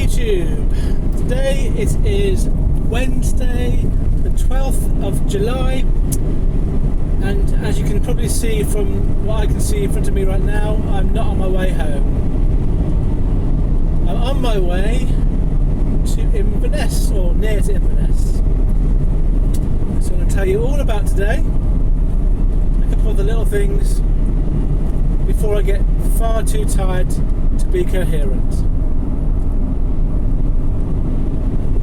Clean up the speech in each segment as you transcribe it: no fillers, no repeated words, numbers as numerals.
YouTube. Today it is Wednesday the 12th of July, and as you can probably see from what I can see in front of me right now, I'm not on my way home. I'm on my way to Inverness, or near to Inverness. So I'm going to tell you all about today, a couple of the little things before I get far too tired to be coherent.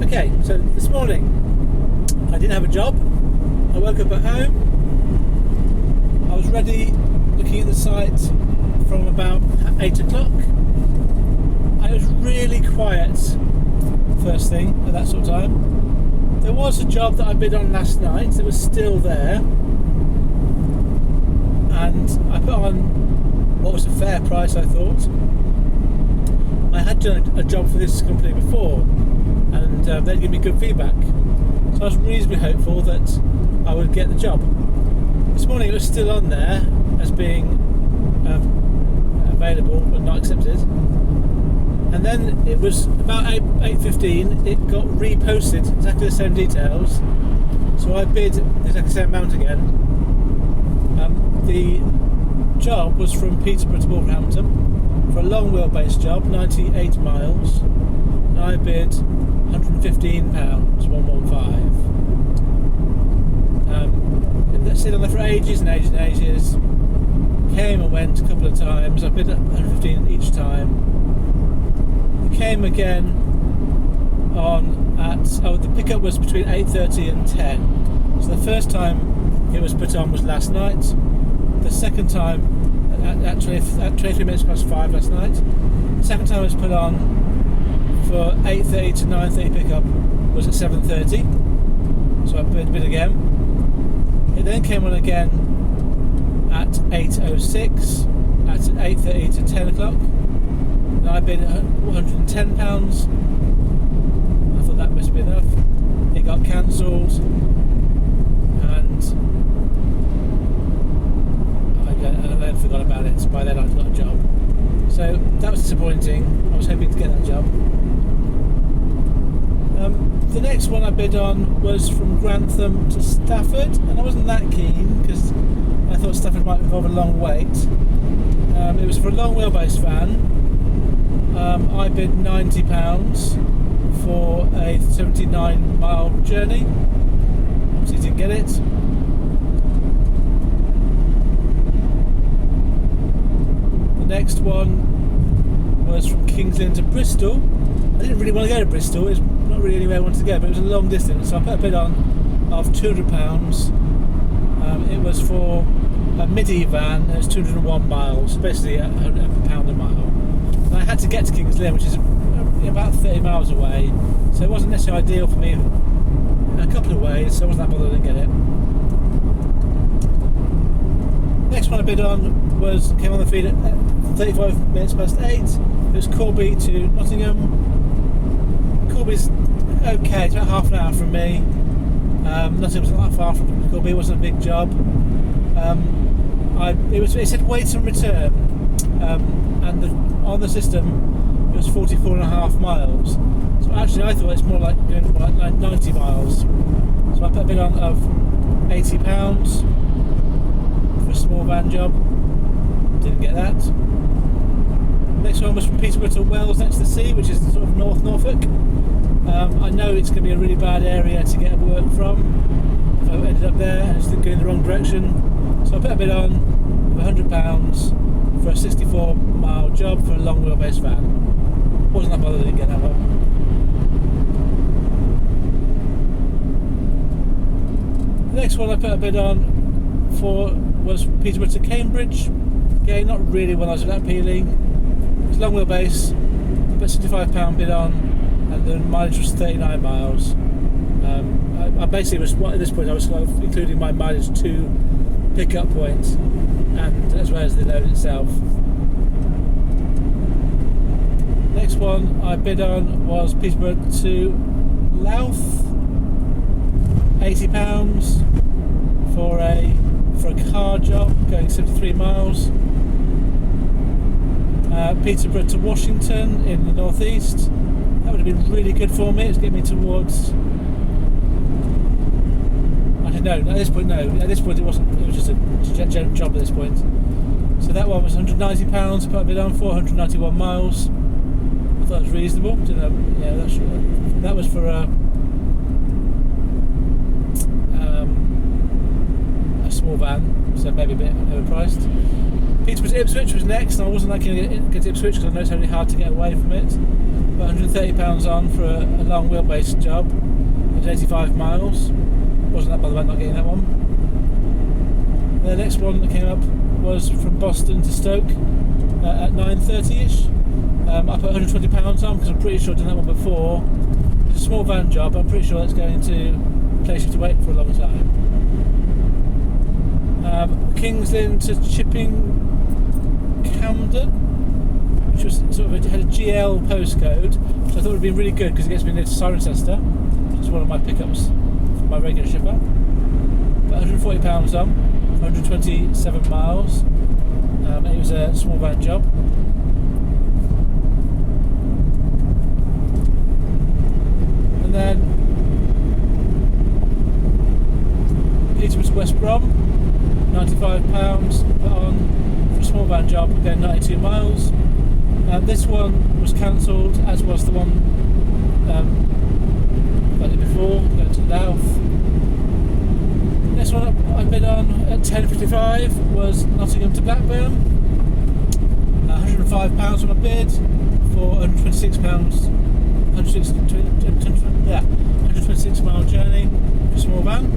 Okay, so this morning I didn't have a job. I woke up at home. I was ready, looking at the site from about 8 o'clock. I was really quiet first thing at that sort of time. There was a job that I bid on last night that was still there, and I put on what was a fair price, I thought. I had done a job for this company before, and they'd give me good feedback, so I was reasonably hopeful that I would get the job. This morning it was still on there as being available but not accepted, and then it was about 8:15 it got reposted, exactly the same details, so I bid exactly the same amount again. The job was from Peterborough to Wolverhampton for a long wheelbase job, 98 miles, and I bid £115, 115. It stayed on there for ages and ages and ages. Came and went a couple of times. I bid 115 each time. It came again the pickup was between 8:30 and 10. So the first time it was put on was last night. The second time at 23 minutes past 5 last night. The second time it was put on for 8:30 to 9:30 pickup was at 7:30. So I bid again. It then came on again at 8:06, at 8:30 to 10 o'clock. And I bid £110. I thought that must be enough. It got cancelled, and I then forgot about it. By then I'd got a job. So that was disappointing. I was hoping to get that job. The next one I bid on was from Grantham to Stafford, and I wasn't that keen because I thought Stafford might involve a long wait. It was for a long wheelbase van. I bid £90 for a 79 mile journey. Obviously didn't get it. The next one was from King's Lynn to Bristol. I didn't really want to go to Bristol. It's not really anywhere I wanted to go, but it was a long distance, so I put a bid on of £200. It was for a midi van. It was 201 miles, basically a £100 a mile. And I had to get to King's Lynn, which is about 30 miles away, so it wasn't necessarily ideal for me in a couple of ways, so I wasn't that bothered to get it. Next one I bid on came on the feed at 35 minutes past 8. It was Corby to Nottingham. Corby's okay, it's about half an hour from me. Nottingham wasn't that far from Corby, it wasn't a big job. It said wait and return, and on the system it was 44.5 miles. So actually I thought it's more like going like 90 miles. So I put a bid on of £80 for a small van job. Didn't get that. Next one was from Peterborough to Wells next to the sea, which is sort of North Norfolk. I know it's going to be a really bad area to get work from if I ended up there and it's going in the wrong direction. So I put a bid on of £100 for a 64 mile job for a long wheelbase van. Wasn't that bothered, didn't get that one. The next one I put a bid on for was Peterborough to Cambridge. Again, not really one I was that appealing. It was long wheelbase, I put £65 bid on, and the mileage was 39 miles. I basically was, at this point I was including my mileage to pickup point, and as well as the load itself. Next one I bid on was Peterborough to Louth, £80 for a car job going 73 miles. Peterborough to Washington in the northeast, would have been really good for me. It's getting me towards. I don't know. At this point, no. At this point, it wasn't. It was just a general job at this point. So that one was £190. Put a bid on 491 miles. I thought it was reasonable. Didn't know. Yeah, that was for a small van, so maybe a bit overpriced. Peterborough to Ipswich was next, and I wasn't that keen to get to Ipswich because I know it's really hard to get away from it. But £130 on for a long wheelbase job. It was 85 miles. Wasn't that bothered about not getting that one. And the next one that came up was from Boston to Stoke at 9:30ish. I put £120 on because I'm pretty sure I've done that one before. It's a small van job. I'm pretty sure that's going to place you to wait for a long time. King's Lynn to Chipping Camden, which was sort of had a GL postcode, which I thought would be really good because it gets me near to Cirencester, which is one of my pickups for my regular shipper. But £140 on, 127 miles. It was a small van job. And then Peterborough to West Brom, £95 put on for a small van job, again 92 miles. This one was cancelled, as was the one I did before, going to Louth. Next one I bid on at 10:55 was Nottingham to Blackburn. £105 on my bid for £126. 126 mile journey for a small van.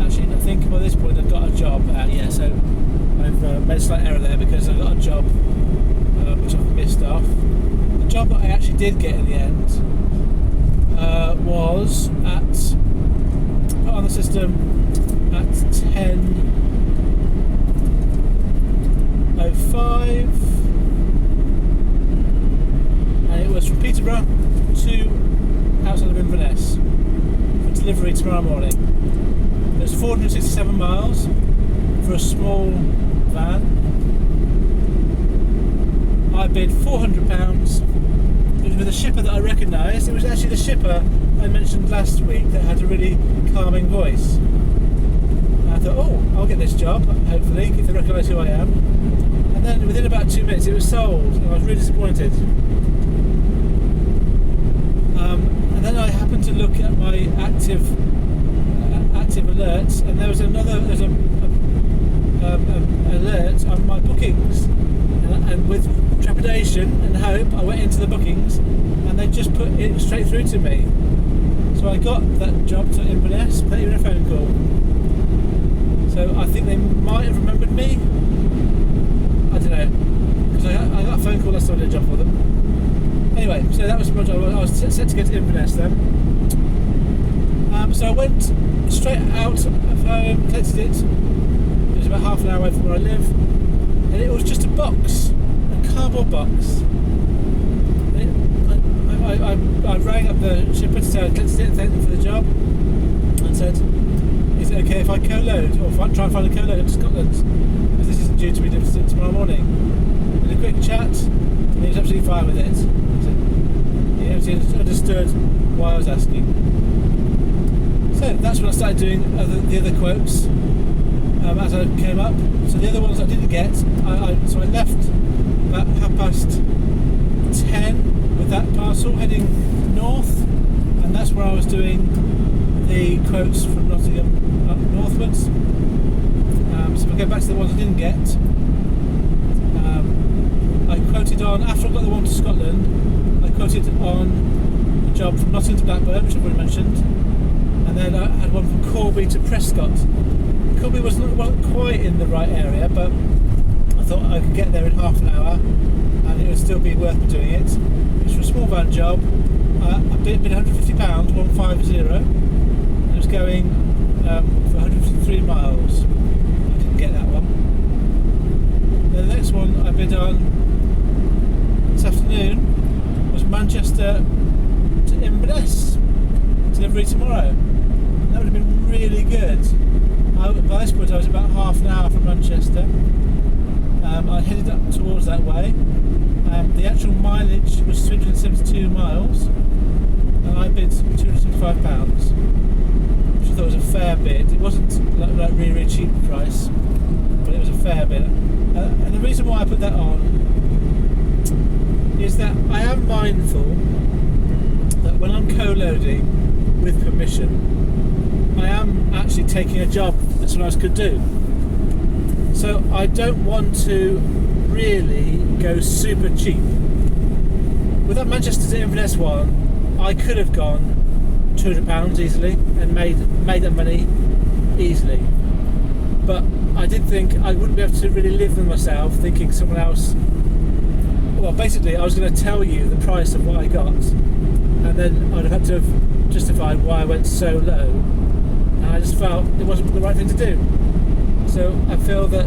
Actually, I think by this point I've got a job. So I've made a slight error there because I got a job which I've missed off. The job that I actually did get in the end was put on the system at 10:05, and it was from Peterborough to outside of Inverness for delivery tomorrow morning. It's 467 miles for a small van. I bid £400. It was with a shipper that I recognised. It was actually the shipper I mentioned last week that had a really calming voice. And I thought, oh, I'll get this job, hopefully, if they recognise who I am. And then within about 2 minutes it was sold, and I was really disappointed. And then I happened to look at my active alerts, and there's an alert on my bookings, and with trepidation and hope I went into the bookings, and they just put it straight through to me. So I got that job to Inverness without even a phone call. So I think they might have remembered me. I don't know, because I got a phone call last time I did a job for them. Anyway, so that was my job. I was set to get to Inverness then. So I went straight out of home, collected it. It was about half an hour away from where I live, and it was just a box, a cardboard box. I rang up the shipper to say I collected it, thanked them for the job, and said, is it okay if I co-load, or if I try and find a co-load up to Scotland, because this isn't due to be delivered tomorrow morning. In a quick chat, and he was absolutely fine with it. So he absolutely understood why I was asking. So that's when I started doing the other quotes as I came up. So the other ones I didn't get, so I left about 10:30 with that parcel heading north, and that's where I was doing the quotes from Nottingham up northwards. So if I go back to the ones I didn't get, I quoted on, after I got the one to Scotland, I quoted on a job from Nottingham to Blackburn, which I've already mentioned. And then I had one from Corby to Prescott. Corby wasn't quite in the right area, but I thought I could get there in half an hour and it would still be worth me doing it. It was for a small van job. I bid £150, 150, and it was going for 153 miles. I didn't get that one. Then the next one I bid on this afternoon was Manchester to Inverness, delivery tomorrow. That would have been really good. this point I was about half an hour from Manchester. I headed up towards that way. The actual mileage was 272 miles, and I bid £275, which I thought was a fair bid. It wasn't like really cheap price, but it was a fair bid. And the reason why I put that on is that I am mindful that when I'm co-loading with permission, I am actually taking a job that someone else could do. So I don't want to really go super cheap. With that Manchester to Inverness one, I could have gone £200 easily and made that money easily. But I did think I wouldn't be able to really live with myself thinking someone else. Well, basically, I was going to tell you the price of what I got, and then I'd have had to have justified why I went so low. And I just felt it wasn't the right thing to do. So I feel that.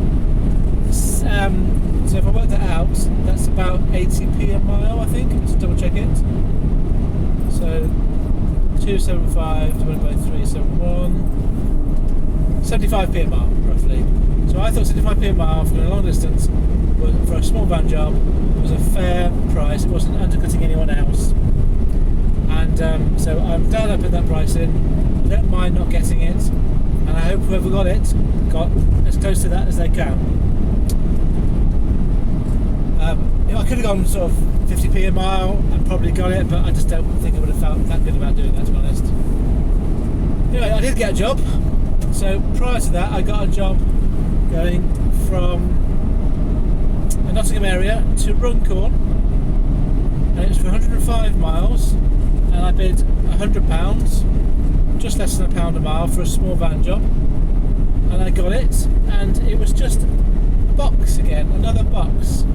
So if I work that out, that's about 80p a mile, I think. Let's double check it. So 275 divided by 371, 75p a mile roughly. So I thought 75p a mile for a long distance, for a small van job, was a fair price. It wasn't undercutting anyone else. And so I'm glad I put that price in. I don't mind not getting it, and I hope whoever got it got as close to that as they can. I could have gone sort of 50p a mile and probably got it, but I just don't think I would have felt that good about doing that, to be honest. Anyway, I did get a job. So prior to that, I got a job going from the Nottingham area to Runcorn, and it was for 105 miles, and I bid £100, just less than £1 a mile for a small van job, and I got it, and it was just a box again, another box.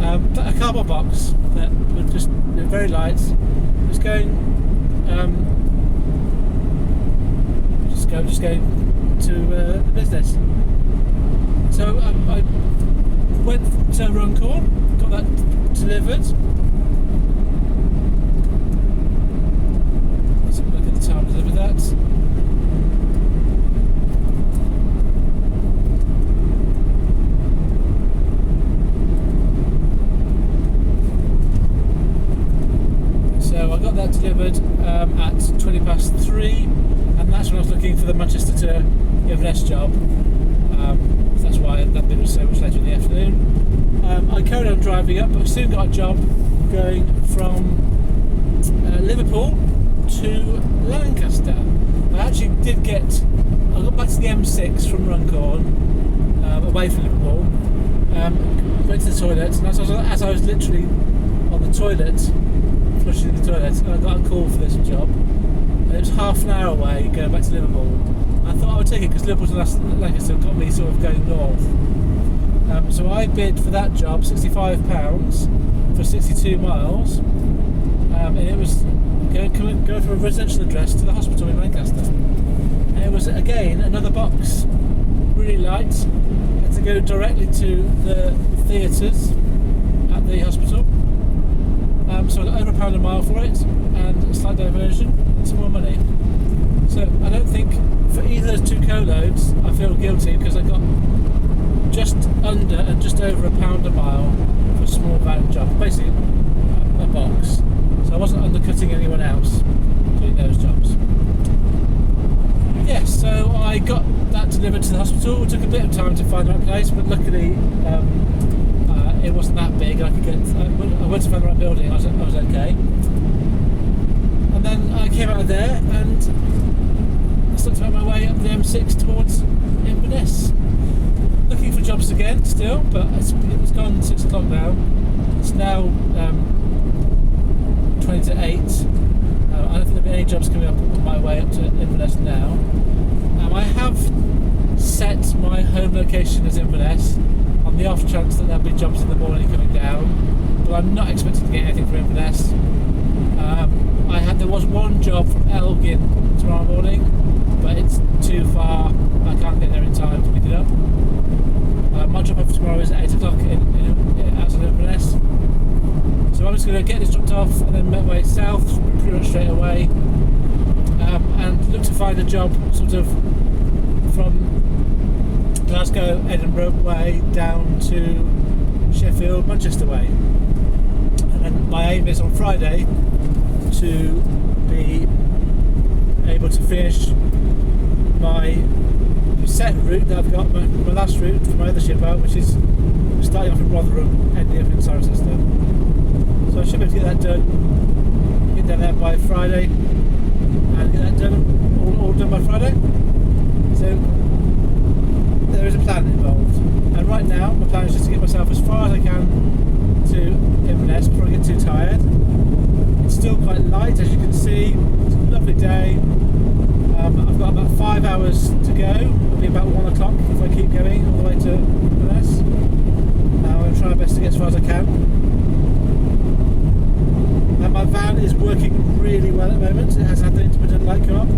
A cardboard box that was just very light. It was going, just going to the business. So I went to Runcorn, got that delivered. Let's have a look at the time to deliver that. So I got that delivered at 3:20, and that's when I was looking for the Manchester to Inverness job. That's why that bit was so much later in the afternoon. I carried on driving up, but I soon got a job going from Liverpool to Lancaster. I actually did I got back to the M6 from Runcorn, away from Liverpool, went to the toilet, and as I was literally on the toilet, flushing the toilet, and I got a call for this job. And it was half an hour away going back to Liverpool. I thought I would take it because Liverpool to Lancaster got me sort of going north. So I bid for that job £65 for 62 miles, and it was going from a residential address to the hospital in Lancaster. And it was again another box, really light. I had to go directly to the theatres at the hospital. So I got over £1 a mile for it, and a slight diversion, and some more money. So I don't think for either of those two co-loads I feel guilty, because I got just under and just over £1 a mile for a small van job, basically a box. So I wasn't undercutting anyone else doing those jobs. Yes, so I got that delivered to the hospital. It took a bit of time to find the right place, but luckily it wasn't that big. I went to find the right building. I was okay. And then I came out of there and I started to make my way up the M6 towards Inverness. Looking for jobs again still, but it's gone 6 o'clock now. It's now 20 to 8. I don't think there'll be any jobs coming up on my way up to Inverness now. I have set my home location as Inverness on the off chance that there'll be jobs in the morning coming down, but I'm not expecting to get anything from Inverness. There was one job from Elgin tomorrow morning, but it's too far. I can't get there in time to pick it up. My drop off tomorrow is at 8 o'clock outside Inverness. So I'm just going to get this dropped off and then make my way south pretty much straight away, and look to find a job sort of from Glasgow, Edinburgh way down to Sheffield, Manchester way. And then my aim is on Friday to be able to finish my set route that I've got, my last route for my other ship out, which is starting off in Rotherham, ending up in Cirencester. So I should be able to get that done, get down there by Friday, and get that done, all done by Friday. So there is a plan involved, and right now my plan is just to get myself as far as I can to Inverness before I get too tired. It's still quite light, as you can see. It's a lovely day. I've got about 5 hours to go. It'll be about 1 o'clock if I keep going all the way to Inverness. I'm going to try my best to get as far as I can. And my van is working really well at the moment. It has had the intermittent light come up.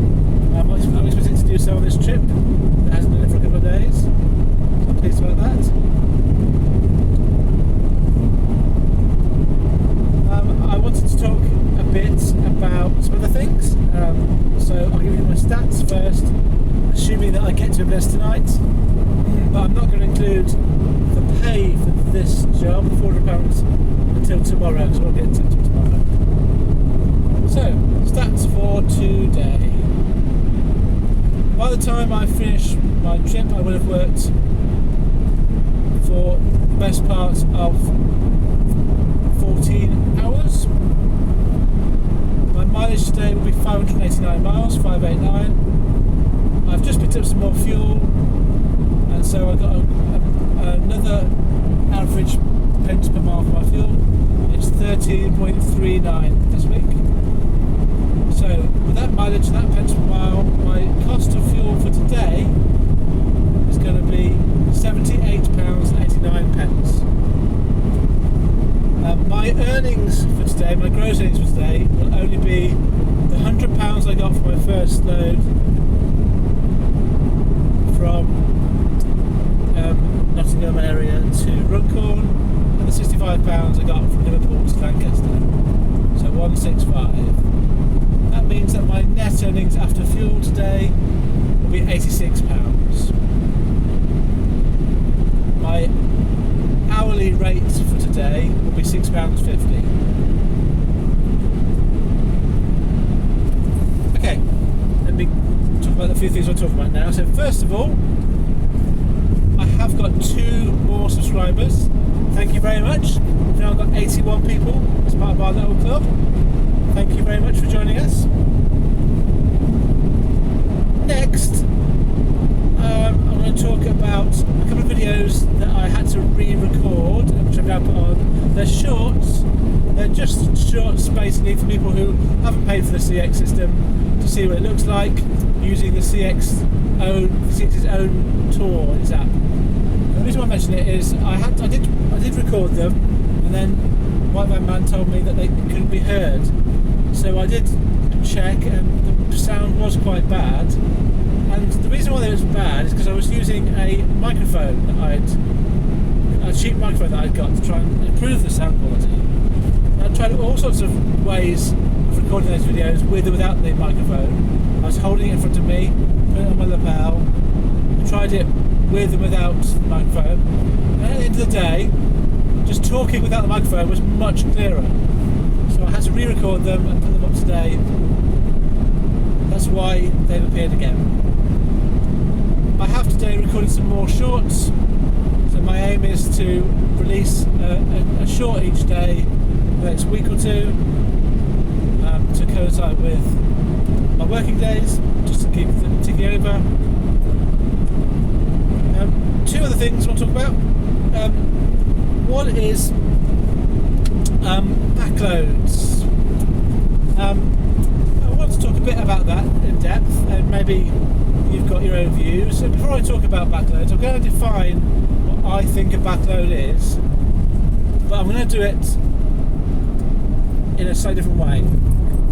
I'm expecting to do so on this trip. It hasn't done it for a couple of days. So I'm pleased about that. I wanted to talk a bit about some other things. So I'll give you my stats first, assuming that I get to Inverness tonight. But I'm not going to include the pay for this job, £400, until tomorrow, because we'll get to it tomorrow. So, stats for today. By the time I finish my trip, I will have worked for the best part of 14 hours. My mileage today will be 589 miles, 589. I've just picked up some more fuel, and so I got another average pence per mile for my fuel. It's 13.39 this week. So with that mileage and that pence per mile, my cost of fuel for today is going to be £78.89. My earnings for today, my gross earnings for today, will only be the £100 I got for my first load from Nottingham area to Runcorn, and the £65 I got from Liverpool to Lancaster. So 165. That means that my net earnings after fuel today will be £86. My hourly rate for today will be £6.50. Okay, let me talk about a few things I'll talk about now. So first of all, I have got 2 more subscribers. Thank you very much. We've now got 81 people as part of our little club. Thank you very much for joining us. Next, I'm going to talk about a couple of videos that I had to re-record, which I've now put on. They're shorts. They're just shorts basically for people who haven't paid for the CX system to see what it looks like using the CX's own tour, its app. The reason why I mention it is I did record them, and then White Van Man told me that they couldn't be heard. So I did check, and the sound was quite bad. And the reason why it was bad is because I was using a microphone that a cheap microphone that I'd got to try and improve the sound quality. And I tried all sorts of ways of recording those videos with or without the microphone. I was holding it in front of me, putting it on my lapel. I tried it with and without the microphone. And at the end of the day, just talking without the microphone was much clearer. So I had to re-record them and put them up today. That's why they've appeared again. I have today recorded some more shorts, so my aim is to release a short each day the next week or two to coincide with my working days, just to keep them ticking over. 2 other things I want to talk about. One is backloads. I want to talk a bit about that in depth, and maybe you've got your own views. So before I talk about backloads, I'm going to define what I think a backload is, but I'm going to do it in a slightly different way,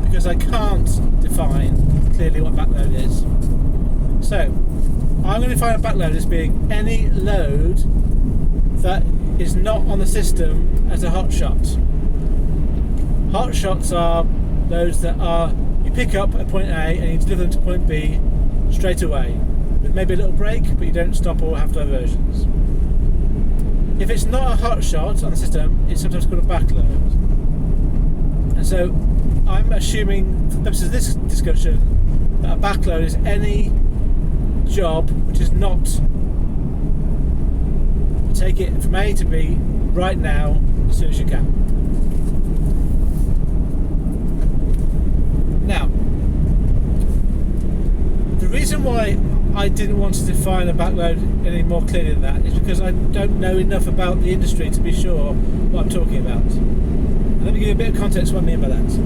because I can't define clearly what backload is. So I'm going to define a backload as being any load that is not on the system as a hot shot. Hot shots are loads that are you pick up at point A and you deliver them to point B straight away, with maybe a little break, but you don't stop or have diversions. If it's not a hot shot on the system, it's sometimes called a backload. And so I'm assuming, for the purposes of this discussion, that a backload is any job which is not take it from A to B right now as soon as you can. Now, the reason why I didn't want to define a backload any more clearly than that is because I don't know enough about the industry to be sure what I'm talking about. And let me give you a bit of context what I mean by that.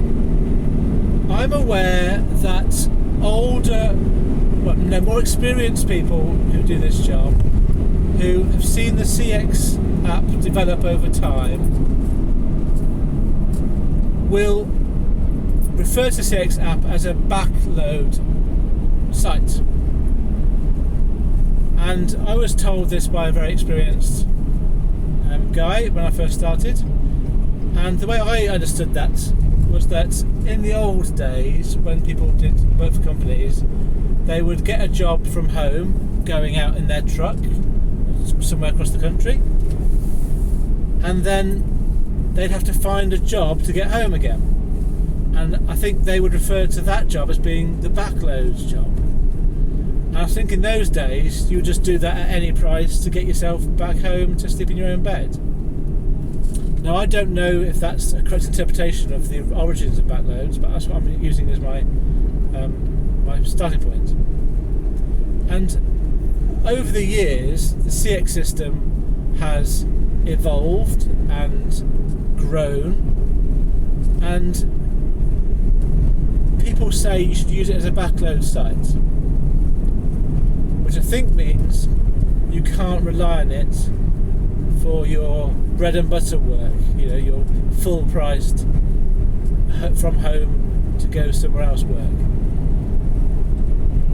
I'm aware that more experienced people who do this job, who have seen the CX app develop over time, will refer to the CX app as a backload site. And I was told this by a very experienced guy when I first started. And the way I understood that was that in the old days, when people did work for companies, they would get a job from home, going out in their truck somewhere across the country, and then they'd have to find a job to get home again. And I think they would refer to that job as being the backloads job. And I think in those days you would just do that at any price to get yourself back home to sleep in your own bed. Now I don't know if that's a correct interpretation of the origins of backloads, but that's what I'm using as my starting point. And over the years, the CX system has evolved and grown, and people say you should use it as a backload site, which I think means you can't rely on it for your bread and butter work, your full priced from home to go somewhere else work.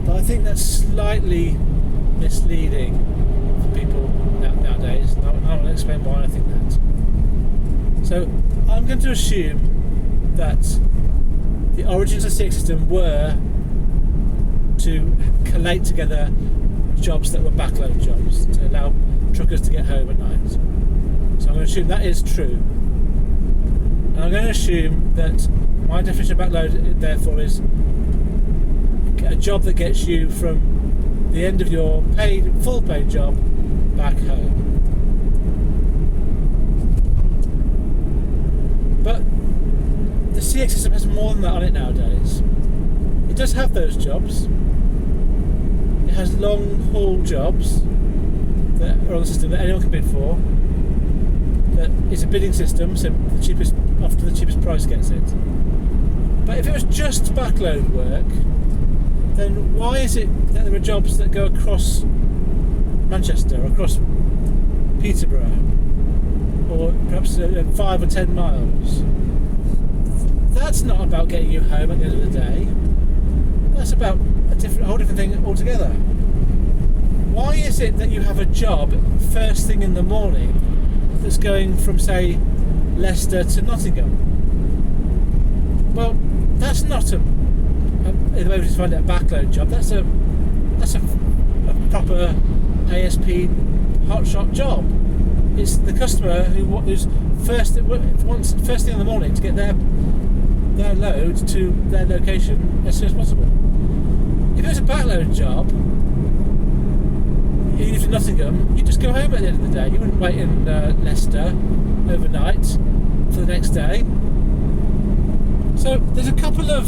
But I think that's slightly misleading for people nowadays, and I want to explain why I think that. So I'm going to assume that the origins of the CX system were to collate together jobs that were backload jobs to allow truckers to get home at night. So I'm going to assume that is true. And I'm going to assume that my definition of backload therefore is a job that gets you from the end of your full paid job back home. But the CX system has more than that on it nowadays. It does have those jobs. It has long haul jobs that are on the system that anyone can bid for. That is a bidding system, so often the cheapest price gets it. But if it was just backload work, then why is it that there are jobs that go across Manchester, or across Peterborough, or perhaps 5 or 10 miles? That's not about getting you home at the end of the day. That's about a whole different thing altogether. Why is it that you have a job first thing in the morning that's going from, say, Leicester to Nottingham? Well, that's not the way we find it, a backload job. That's a proper ASP hotshot job. It's the customer who's first thing in the morning to get their load to their location as soon as possible. If it was a backload job, you live in Nottingham, you just go home at the end of the day. You wouldn't wait in Leicester overnight for the next day. So there's a couple of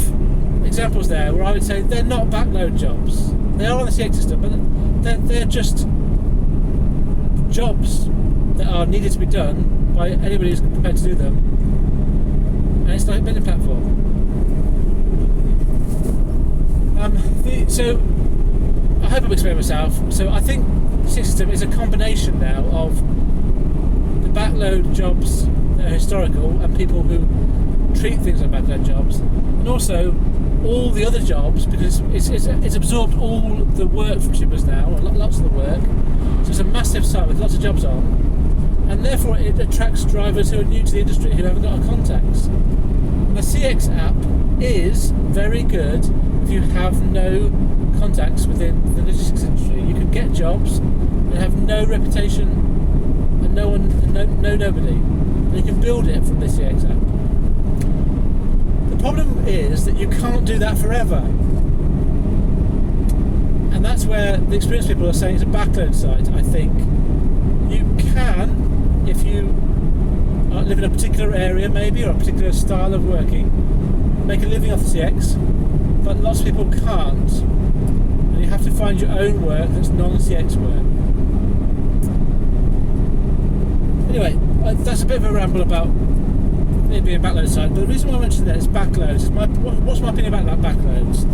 examples there where I would say they're not backload jobs. They are on the CX system, but they're just jobs that are needed to be done by anybody who's prepared to do them. And it's like a bidding platform. So I hope I'm explaining myself. So I think the CX system is a combination now of the backload jobs that are historical and people who treat things like backload jobs, and also all the other jobs, because it's absorbed all the work from shippers now, lots of the work. So it's a massive site with lots of jobs on, and therefore it attracts drivers who are new to the industry who haven't got a contacts. The CX app is very good if you have no contacts within the logistics industry. You could get jobs and have no reputation and no nobody. And you can build it from this CX app. The problem is that you can't do that forever. And that's where the experienced people are saying it's a backload site, I think. You can, if you live in a particular area maybe, or a particular style of working, make a living off the CX, but lots of people can't. And you have to find your own work that's non-CX work. Anyway, that's a bit of a ramble about it being a backload site, but the reason why I mentioned that is backloads. Is what's my opinion about backloads?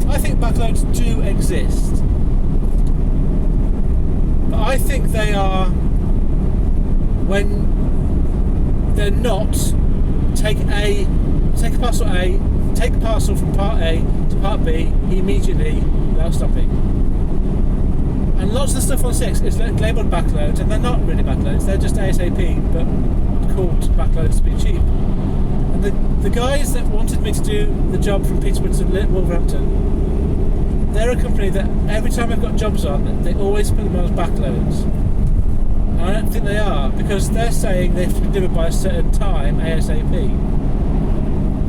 I think backloads do exist, but I think they are when they're not take a parcel from part A to part B immediately without stopping. And lots of the stuff on 6 is labelled backloads, and they're not really backloads, they're just ASAP, but called backloads to be cheap. And the guys that wanted me to do the job from Peterborough to Wolverhampton, they're a company that every time I've got jobs on, they always put them on as backloads. And I don't think they are, because they're saying they have to be delivered by a certain time, ASAP.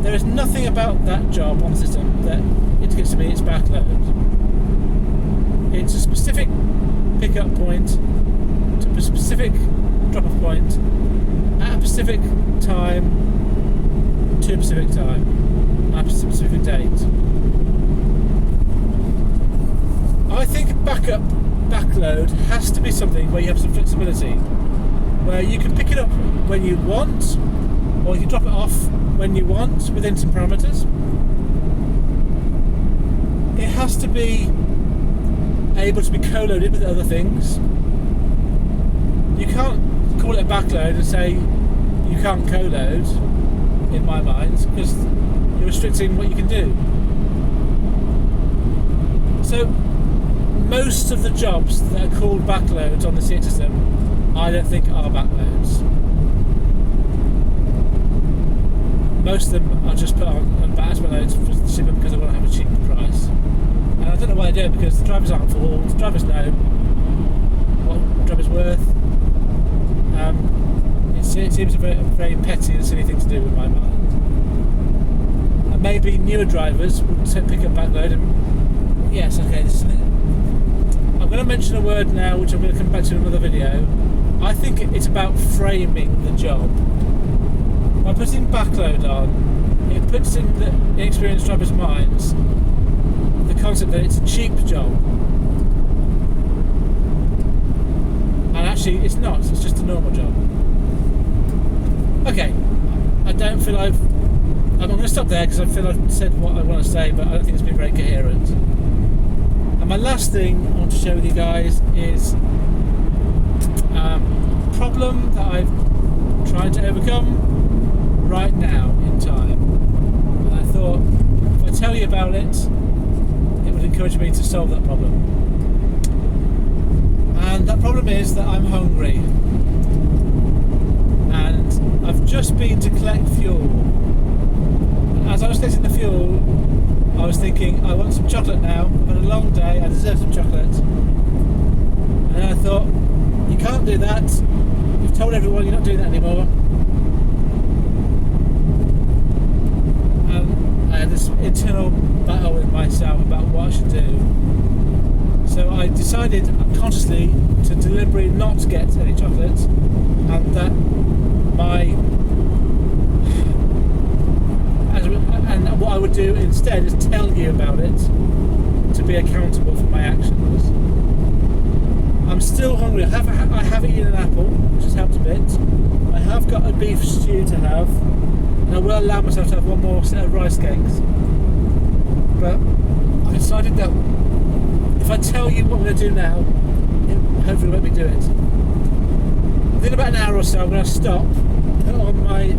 There is nothing about that job on the system that indicates to me it's backload. It's a specific pickup point to a specific drop-off point at a specific time to a specific time at a specific date. I think backload has to be something where you have some flexibility, where you can pick it up when you want, or you can drop it off when you want within some parameters. It has to be able to be co-loaded with other things. You can't call it a backload and say you can't co-load, in my mind, because you're restricting what you can do. So most of the jobs that are called backloads on the CX system, I don't think are backloads. Most of them are just put on as loads simply because they want to have a cheap price. And I don't know why they do it, because the drivers aren't fooled, the drivers know what the driver's worth. It seems a very petty and silly thing to do in my mind. And maybe newer drivers would pick up backload and yes, okay, this is it. I'm going to mention a word now which I'm going to come back to in another video. I think it's about framing the job. By putting backload on, it puts in the inexperienced drivers' minds the concept that it's a cheap job. And actually it's not, it's just a normal job. Okay, I don't feel I'm going to stop there because I feel I've said what I want to say, but I don't think it's been very coherent. And my last thing I want to share with you guys is a problem that I've tried to overcome right now in time. And I thought if I tell you about it, it would encourage me to solve that problem. And that problem is that I'm hungry. And I've just been to collect fuel. And as I was collecting the fuel, I was thinking, I want some chocolate now. I've had a long day, I deserve some chocolate. And I thought, you can't do that. You've told everyone you're not doing that anymore. And I had this internal battle with myself about what I should do. So I decided consciously to deliberately not get any chocolate, and that and what I would do instead is tell you about it to be accountable for my actions. I'm still hungry. I haven't eaten an apple, which has helped a bit. I have got a beef stew to have, and I will allow myself to have one more set of rice cakes. But I decided that if I tell you what I'm going to do now, it hopefully won't me do it. Within about an hour or so, I'm going to stop, put on my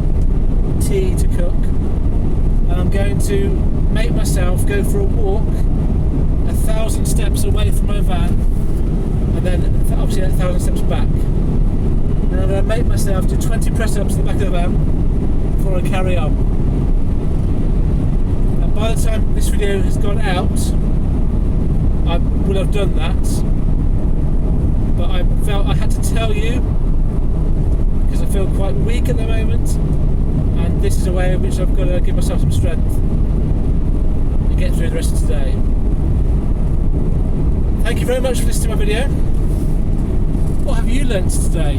tea to cook, and I'm going to make myself go for a walk 1,000 steps away from my van, and then obviously 1,000 steps back. And I'm going to make myself do 20 press-ups in the back of the van before I carry on. And by the time this video has gone out, I would have done that, but I felt I had to tell you because I feel quite weak at the moment, and this is a way in which I've got to give myself some strength and get through the rest of today. Thank you very much for listening to my video. What have you learnt today?